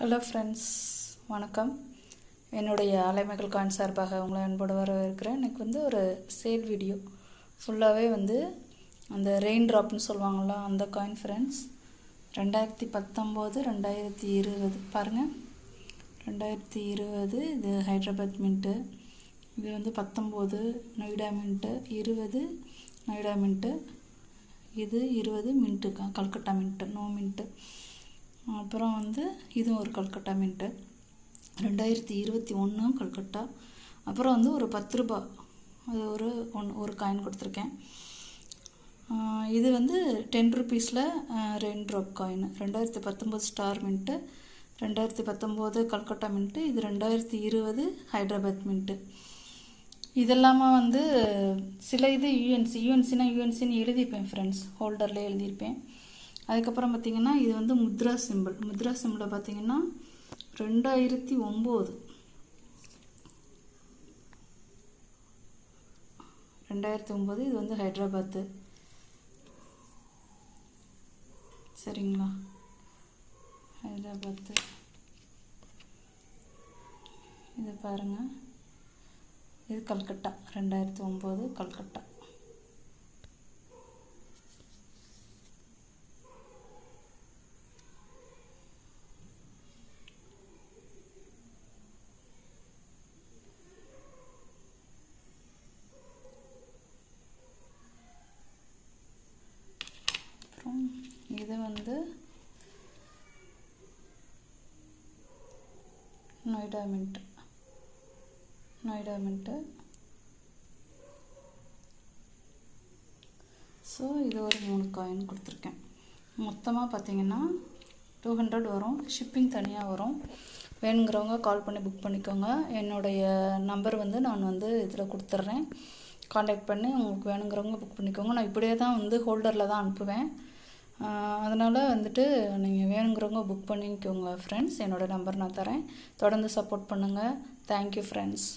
Hello friends, வணக்கம். என்னுடைய அலைமகள் coin சார்பாக உங்களை அன்போடு வரவேற்கிறேன். எனக்கு ஒரு சேல் வீடியோ ஃபுல்லாகவே அந்த ரெயின் ட்ராப்னு சொல்லுவாங்களா, அந்த காயின் ஃப்ரெண்ட்ஸ். 2019 2020 பாருங்கள். 2020 இது ஹைதராபாத் மின்ட்டு, இது 19 நொய்டா மின்ட்டு, 20 நொய்டா மின்ட்டு, இது 20 mint Calcutta mint, no mint. அப்புறம் இது ஒரு கல்கட்டா மின்ட்டு 2021 கல்கட்டா. அப்புறம் ஒரு 10 ரூபா, அது ஒரு காயின் கொடுத்துருக்கேன். இது 10 ருபீஸில் rain drop coin. 2019 star mint, 2019 Calcutta mint, இது 2020 ஹைதராபாத் மின்ட்டு. இதெல்லாமல் சில இது யூஎன்சினா யூஎன்சின்னு எழுதியிருப்பேன் ஃப்ரெண்ட்ஸ், ஹோல்டரில் எழுதியிருப்பேன். அதுக்கப்புறம் பார்த்திங்கன்னா இது முத்ரா சிம்பிளில் பார்த்திங்கன்னா 2009 இது ஹைதராபாத்து. சரிங்களா, ஹைதராபாத்து. இது பாருங்கள், இது கல்கட்டா, 2009 கல்கட்டா. இது நொய்டா மின்ட்டு. ஸோ இது ஒரு 3 காயின் கொடுத்துருக்கேன். மொத்தமாக பார்த்தீங்கன்னா 200 வரும். ஷிப்பிங் தனியாக வரும். வேணுங்கிறவங்க கால் பண்ணி புக் பண்ணிக்கோங்க. என்னுடைய நம்பர் நான் இதில் கொடுத்துட்றேன். காண்டாக்ட் பண்ணி உங்களுக்கு வேணுங்கிறவங்க புக் பண்ணிக்கோங்க. நான் இப்படியே தான் ஹோல்டரில் தான் அனுப்புவேன். அதனால் நீங்கள் வேணுங்கிறவங்க புக் பண்ணிக்கோங்க ஃப்ரெண்ட்ஸ். என்னோடய நம்பர் நான் தரேன். தொடர்ந்து சப்போர்ட் பண்ணுங்கள். Thank you friends.